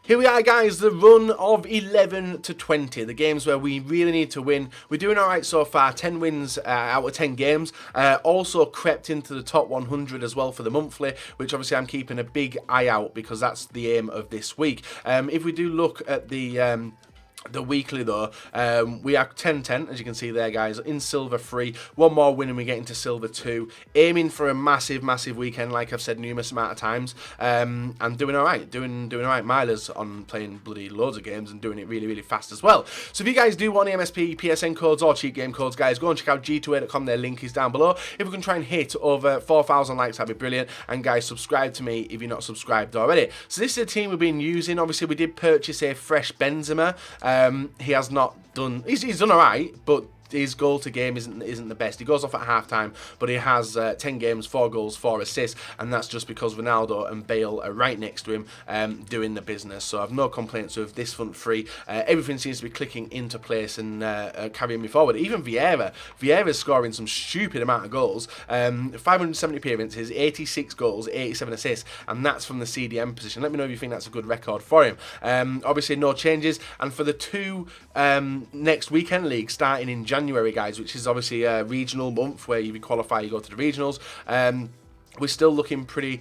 Here we are, guys, the run of 11 to 20, the games where we really need to win. We're doing all right so far, 10 wins out of 10 games. Also crept into the top 100 as well for the monthly, which obviously I'm keeping a big eye out because that's the aim of this week. If we do look at the weekly though, we are 10-10 as you can see there, guys, in silver 3, one more win and we get into silver 2, aiming for a massive weekend like I've said numerous amount of times, and doing alright, doing alright. Milers on playing bloody loads of games and doing it really fast as well. So if you guys do want MSP, PSN codes or cheat game codes, guys, go and check out g2a.com, their link is down below. If we can try and hit over 4,000 likes, that'd be brilliant, and guys, subscribe to me if you're not subscribed already. So this is a team we've been using. Obviously we did purchase a fresh Benzema. He has not done. He's done alright, but his goal to game isn't the best. He goes off at half-time, but he has 10 games, 4 goals, 4 assists, and that's just because Ronaldo and Bale are right next to him doing the business. So I've no complaints with this front three. Everything seems to be clicking into place and carrying me forward. Even Vieira's scoring some stupid amount of goals. 570 appearances, 86 goals, 87 assists, and that's from the CDM position. Let me know if you think that's a good record for him. Obviously no changes, and for the two next weekend leagues starting in January, guys, which is obviously a regional month where you qualify, you go to the regionals. We're still looking pretty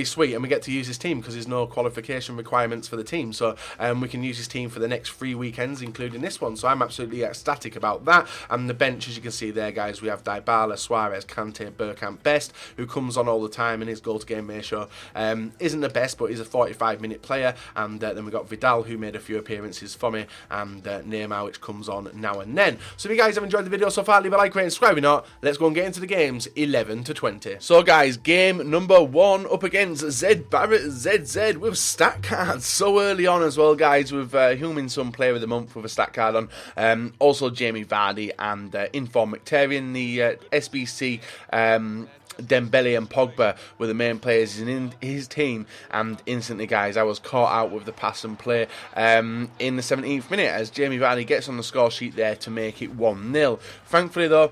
sweet, and we get to use this team because there's no qualification requirements for the team, so we can use this team for the next 3 weekends, including this one, so I'm absolutely ecstatic about that. And the bench, as you can see there, guys, we have DYBALA, SUAREZ, Kante, Bergkamp, Best, who comes on all the time, and his goal-to-game ratio isn't the best, but he's a 45-minute player. And then we've got Vidal, who made a few appearances for me, and NEYMAR, which comes on now and then. So if you guys have enjoyed the video so far, leave a like, rate, and subscribe. If not, let's go and get into the games 11 to 20. So guys, game number 1 up against Z Barrett ZZ with stat cards so early on as well, guys, with Heung-min Son player of the month with a stat card on. Also Jamie Vardy and Inform Mkhitaryan, the SBC Dembele and Pogba were the main players in his team, and instantly, guys, I was caught out with the pass and play in the 17th minute as Jamie Vardy gets on the score sheet there to make it 1-0. Thankfully though,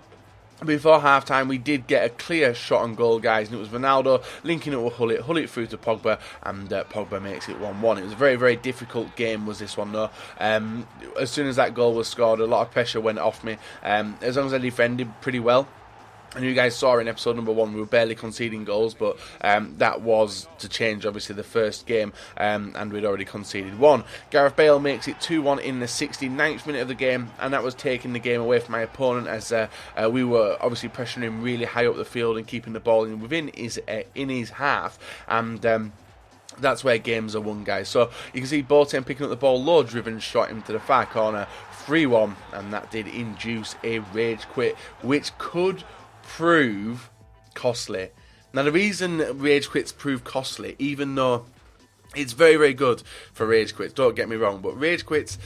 before half-time, we did get a clear shot on goal, guys, and it was Ronaldo linking up with Hullet through to Pogba, and Pogba makes it 1-1. It was a very difficult game, was this one, though. As soon as that goal was scored, a lot of pressure went off me, as long as I defended pretty well. And you guys saw in episode number 1, we were barely conceding goals, but that was to change, obviously, the first game, and we'd already conceded 1. Gareth Bale makes it 2-1 in the 69th minute of the game, and that was taking the game away from my opponent as we were obviously pressuring him really high up the field and keeping the ball within his half, and that's where games are won, guys. So you can see Boateng picking up the ball, low driven shot into the far corner, 3-1, and that did induce a rage quit, which could prove costly. Now the reason rage quits prove costly, even though it's very good for rage quits, don't get me wrong, but rage quits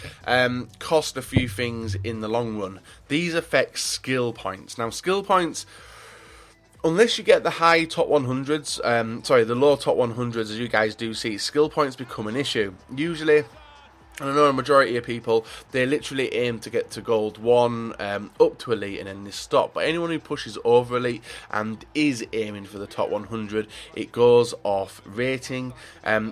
cost a few things in the long run. These affect skill points. Now skill points, unless you get the high top 100s, the low top 100s, as you guys do see, skill points become an issue. Usually, and I know a majority of people, they literally aim to get to gold 1 up to elite and then they stop. But anyone who pushes over elite and is aiming for the top 100, it goes off rating,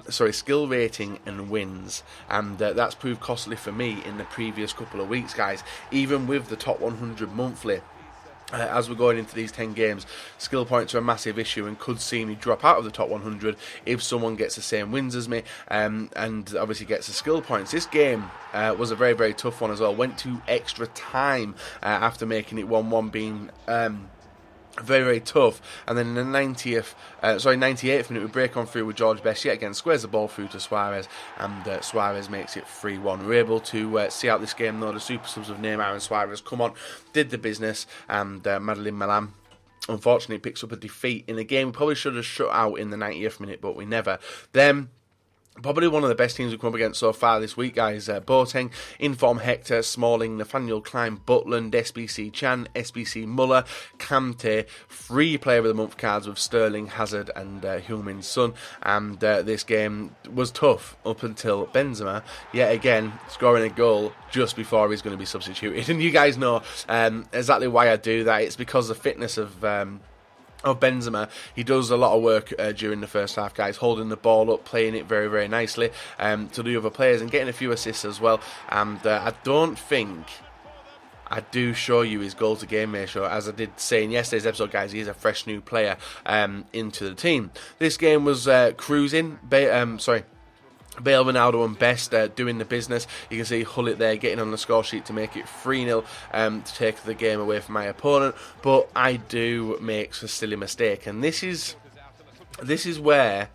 skill rating and wins. And that's proved costly for me in the previous couple of weeks, guys. Even with the top 100 monthly, as we're going into these 10 games, skill points are a massive issue and could see me drop out of the top 100 if someone gets the same wins as me and obviously gets the skill points. This game was a very tough one as well. Went to extra time after making it 1-1, being very tough, and then in the 98th minute we break on through with George Best yet again, squares the ball through to SUAREZ, and SUAREZ makes it 3-1. We're able to see out this game though. The super subs of NEYMAR and SUAREZ come on, did the business, and Madeline Malam unfortunately picks up a defeat in a game we probably should have shut out in the 90th minute, but we never. Then probably one of the best teams we've come up against so far this week, guys. Boateng, Inform Hector, Smalling, Nathaniel Klein, Butland, SBC Chan, SBC Muller, Kante, 3 player of the month cards with Sterling, Hazard and Heung-min Son. And this game was tough up until Benzema, yet again, scoring a goal just before he's going to be substituted. And you guys know exactly why I do that. It's because the fitness of of Benzema. He does a lot of work during the first half, guys, holding the ball up, playing it very, very nicely to the other players, and getting a few assists as well. And I don't think I do show you his goal to game ratio, as I did say in yesterday's episode, guys. He is a fresh new player into the team. This game was cruising. Bale, Ronaldo and Best doing the business. You can see Hullet there getting on the score sheet to make it 3-0 to take the game away from my opponent. But I do make a silly mistake, and this is where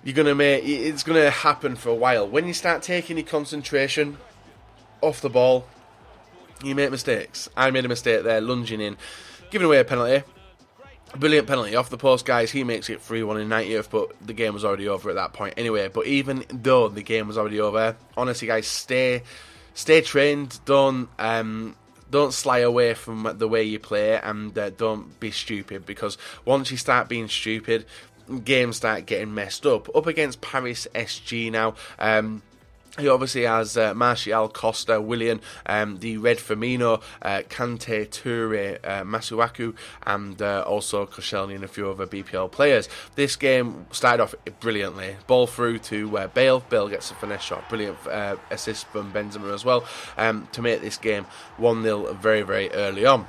you're gonna make it's gonna happen for a while. When you start taking your concentration off the ball, you make mistakes. I made a mistake there, lunging in, giving away a penalty. Brilliant penalty off the post, guys. He makes it 3-1 in 90th, but the game was already over at that point anyway. But even though the game was already over, honestly, guys, stay trained. Don't sly away from the way you play, and don't be stupid, because once you start being stupid, games start getting messed up. Up against Paris SG now. He obviously has Martial, Costa, Willian, the Red Firmino, Kante, Toure, Masuaku, and also Koscielny and a few other BPL players. This game started off brilliantly. Ball through to Bale. Bale gets a finesse shot. Brilliant assist from Benzema as well to make this game 1-0 very, very early on.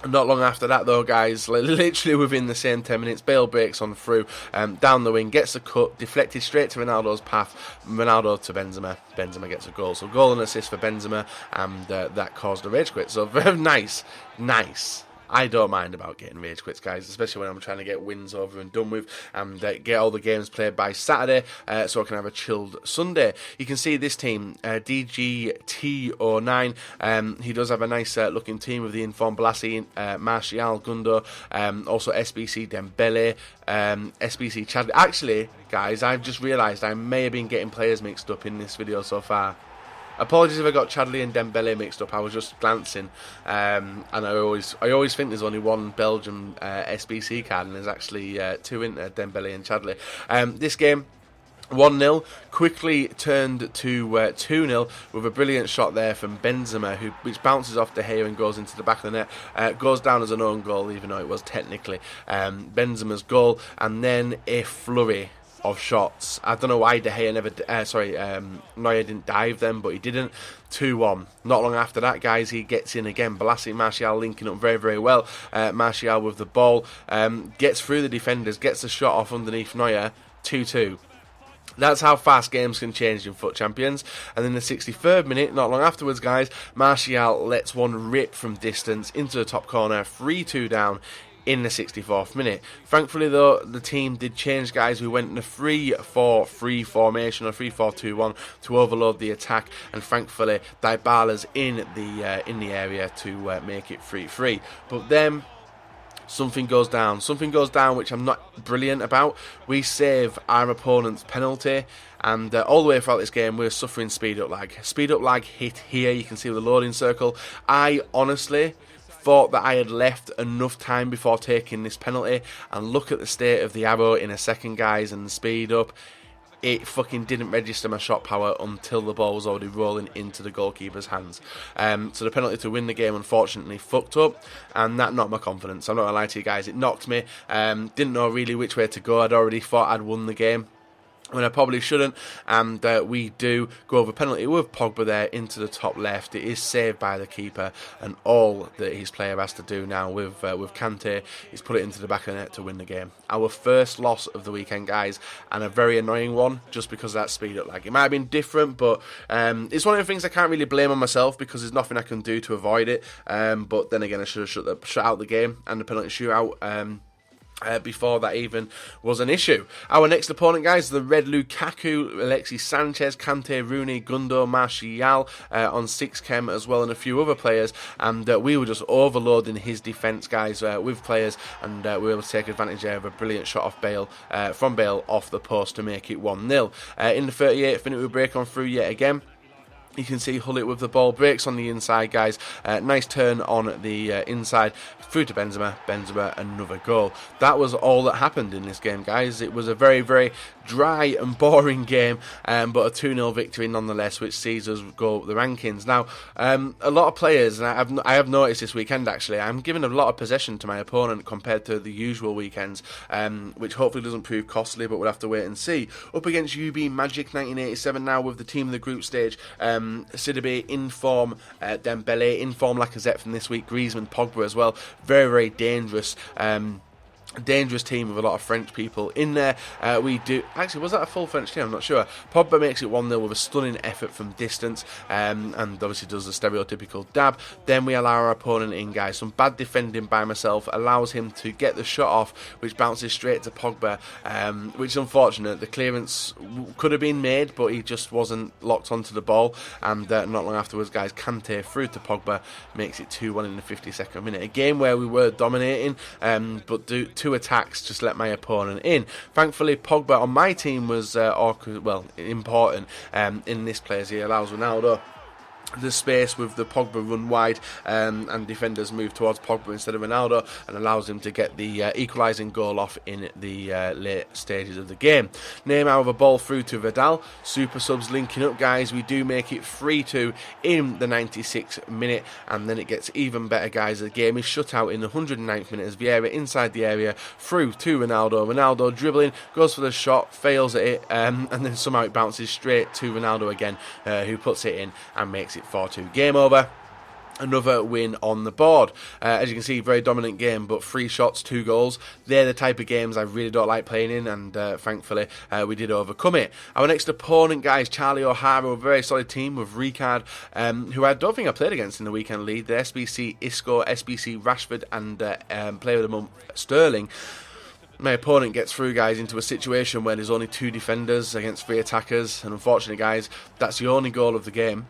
Not long after that, though, guys, literally within the same 10 minutes, Bale breaks on through, down the wing, gets a cut, deflected straight to Ronaldo's path, Ronaldo to Benzema, Benzema gets a goal. So goal and assist for Benzema, and that caused a rage quit. So very nice. I don't mind about getting rage quits, guys, especially when I'm trying to get wins over and done with, and get all the games played by Saturday, so I can have a chilled Sunday. You can see this team, DGT09, he does have a nice looking team with the informed Balassi, Martial, Gundo, also SBC Dembele, SBC Chad. Actually, guys, I've just realised I may have been getting players mixed up in this video so far. Apologies if I got Chadley and Dembele mixed up. I was just glancing, and I always think there's only one Belgium SBC card, and there's actually two, in Dembele and Chadley. This game, 1-0, quickly turned to 2-0 with a brilliant shot there from Benzema, which bounces off De Gea and goes into the back of the net. Goes down as an own goal, even though it was technically Benzema's goal, and then a flurry of shots. I don't know why De Gea Neuer didn't dive them, but he didn't. 2-1. Not long after that, guys, he gets in again. Balassi and Martial linking up very, very well. Martial with the ball, gets through the defenders, gets the shot off underneath Neuer. 2-2. That's how fast games can change in Foot Champions. And in the 63rd minute, not long afterwards, guys, Martial lets one rip from distance into the top corner. 3-2 down in the 64th minute. Thankfully, though, the team did change, guys. We went in a 3-4-3 formation, or 3-4-2-1, to overload the attack, and thankfully DYBALA's in the area to make it 3-3. But then something goes down, which I'm not brilliant about. We save our opponent's penalty, and all the way throughout this game we're suffering speed up lag. Speed up lag hit here, you can see with the loading circle. I honestly thought that I had left enough time before taking this penalty, and look at the state of the arrow in a second, guys, and the speed up. It fucking didn't register my shot power until the ball was already rolling into the goalkeeper's hands. So the penalty to win the game, unfortunately, fucked up, and that knocked my confidence. I'm not gonna lie to you guys, it knocked me. Didn't know really which way to go. I'd already thought I'd won the game when I probably shouldn't, and we do go over penalty with Pogba there into the top left. It is saved by the keeper, and all that his player has to do now with Kante is put it into the back of the net to win the game. Our first loss of the weekend, guys, and a very annoying one, just because of that speed up lag. It might have been different, but it's one of the things I can't really blame on myself, because there's nothing I can do to avoid it. But then again, I should have shut out the game and the penalty shootout before that even was an issue. Our next opponent, guys, the Red Lukaku, Alexis Sanchez, Kante, Rooney, Gundo, Martial on 6chem as well, and a few other players, and we were just overloading his defence, guys, with players, and we were able to take advantage there of a brilliant shot off Bale, from Bale off the post to make it 1-0. In the 38th minute, we break on through yet again. You can see Hullet with the ball, breaks on the inside, guys. Nice turn on the inside, through to Benzema. Benzema, another goal. That was all that happened in this game, guys. It was a very, very dry and boring game, but a 2-0 victory nonetheless, which sees us go up the rankings. Now, a lot of players, and I have noticed this weekend actually, I'm giving a lot of possession to my opponent compared to the usual weekends, which hopefully doesn't prove costly, but we'll have to wait and see. Up against UB Magic 1987 now with the team of the group stage. Sidibe in form, Dembele in form, Lacazette from this week, Griezmann, Pogba as well. Very, very dangerous. Dangerous team with a lot of French people in there. We do actually, was that a full French team? I'm not sure. Pogba makes it 1-0 with a stunning effort from distance, and obviously does the stereotypical dab. Then we allow our opponent in, guys. Some bad defending by myself allows him to get the shot off, which bounces straight to Pogba, which is unfortunate. The clearance could have been made, but he just wasn't locked onto the ball, and not long afterwards, guys, Kante through to Pogba makes it 2-1 in the 52nd minute. A game where we were dominating, but two attacks just let my opponent in. Thankfully, Pogba on my team was important in this play, as he allows Ronaldo the space with the Pogba run wide, and defenders move towards Pogba instead of Ronaldo, and allows him to get the equalising goal off in the late stages of the game. Neymar with a ball through to Vidal. Super subs linking up, guys. We do make it 3-2 in the 96th minute, and then it gets even better, guys. The game is shut out in the 109th minute as Vieira inside the area through to Ronaldo. Ronaldo dribbling, goes for the shot, fails at it, and then somehow it bounces straight to Ronaldo again, who puts it in and makes it 4-2. Game over. Another win on the board. As you can see, very dominant game, but 3 shots, 2 goals. They're the type of games I really don't like playing in, and thankfully we did overcome it. Our next opponent, guys, Charlie O'Hara, a very solid team with Ricard, who I don't think I played against in the weekend league. The SBC Isco, SBC Rashford, and Player of the Month Sterling. My opponent gets through, guys, into a situation where there's only 2 defenders against 3 attackers, and unfortunately, guys, that's the only goal of the game.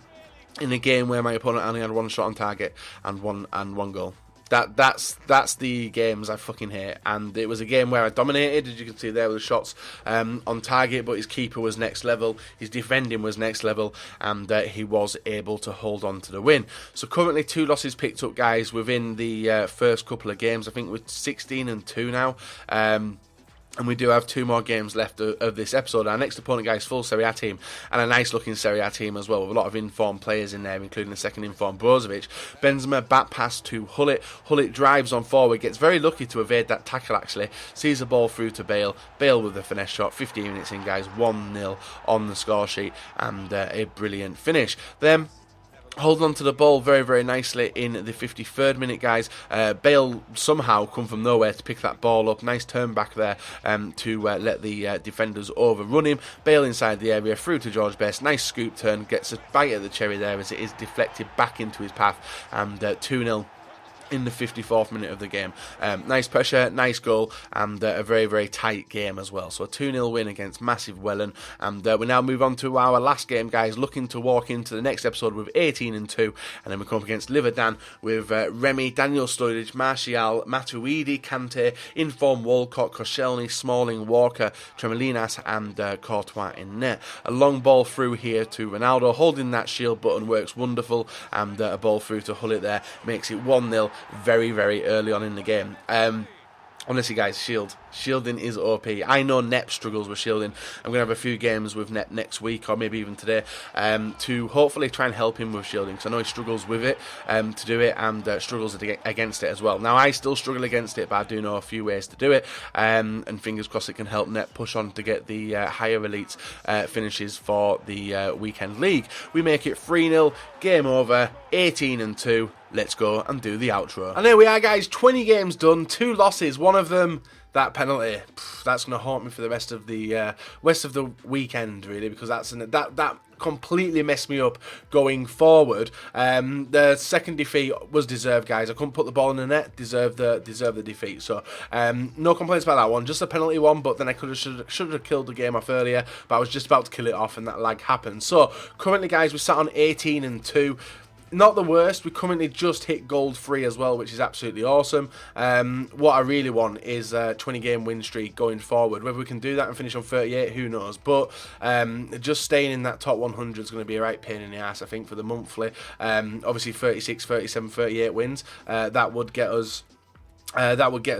In a game where my opponent only had 1 shot on target and one goal. That's the games I fucking hate. And it was a game where I dominated, as you can see there, with the shots on target, but his keeper was next level, his defending was next level, and he was able to hold on to the win. So currently 2 losses picked up, guys, within the first couple of games. I think we're 16-2 now. And we do have 2 more games left of this episode. Our next opponent, guys, full Serie A team, and a nice looking Serie A team as well, with a lot of informed players in there, including the second informed Brozovic. Benzema back pass to Hullet. Hullet drives on forward, gets very lucky to evade that tackle actually, sees the ball through to Bale. Bale with the finesse shot. 15 minutes in, guys, 1-0 on the score sheet, and a brilliant finish. Then holding on to the ball very, very nicely in the 53rd minute, guys. Bale somehow come from nowhere to pick that ball up. Nice turn back there to let the defenders overrun him. Bale inside the area, through to George Best. Nice scoop turn, gets a bite at the cherry there as it is deflected back into his path, and 2-0 in the 54th minute of the game. Nice pressure, nice goal, and a very, very tight game as well. So a 2-0 win against massive Welland, and we now move on to our last game, guys, looking to walk into the next episode with 18-2, and then we come up against Liverdan with Remy, Daniel Sturridge, Martial, Matuidi, Kante, Inform, Walcott, Koscielny, Smalling, Walker, Tremolinas, and Courtois in net. A long ball through here to Ronaldo, holding that shield button works wonderful, and a ball through to Hullet there makes it 1-0 very, very early on in the game. Honestly, guys, shielding is OP. I know Nep struggles with shielding. I'm going to have a few games with Nep next week, or maybe even today, to hopefully try and help him with shielding, because I know he struggles with it, to do it, and struggles against it as well. Now, I still struggle against it, but I do know a few ways to do it, and fingers crossed it can help Nep push on to get the higher elites finishes for the weekend league. We make it 3-0, game over, 18-2. Let's go and do the outro. And there we are, guys, 20 games done, 2 losses, one of them that penalty. That's going to haunt me for the rest of the weekend, really, because that completely messed me up going forward. The second defeat was deserved, guys. I couldn't put the ball in the net. Deserved the defeat. So no complaints about that one. Just a penalty one, but then I should have killed the game off earlier. But I was just about to kill it off, and that lag happened. So currently, guys, we're sat on 18-2. not the worst. We currently just hit gold 3 as well, which is absolutely awesome. What I really want is a 20-game win streak going forward. Whether we can do that and finish on 38, who knows. But just staying in that top 100 is going to be a right pain in the ass, I think, for the monthly. Obviously, 36, 37, 38 wins. That would get us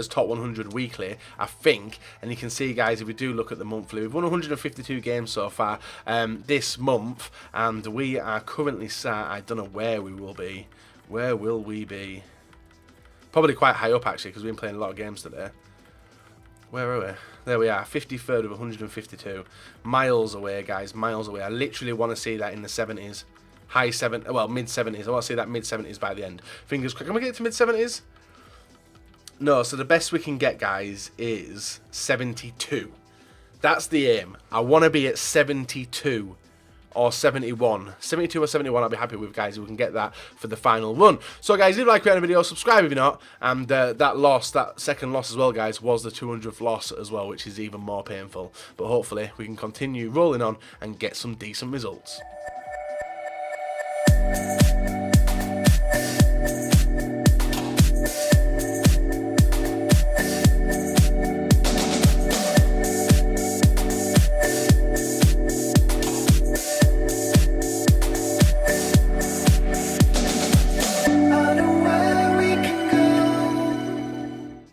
top 100 weekly, I think. And you can see, guys, if we do look at the monthly, we've won 152 games so far this month, and we are currently sat, I don't know where we will be. Where will we be? Probably quite high up, actually, because we've been playing a lot of games today. Where are we? There we are, 53rd of 152. Miles away, guys, miles away. I literally want to see that in the 70s. High 70s, well, mid-70s. I want to see that mid-70s by the end. Fingers crossed. Can we get to mid-70s? No, so the best we can get, guys, is 72. That's the aim. I want to be at 72 or 71. 72 or 71 I'll be happy with, guys, if we can get that for the final run. So, guys, if you like the video, subscribe if you're not. And that second loss as well, guys, was the 200th loss as well, which is even more painful. But hopefully we can continue rolling on and get some decent results.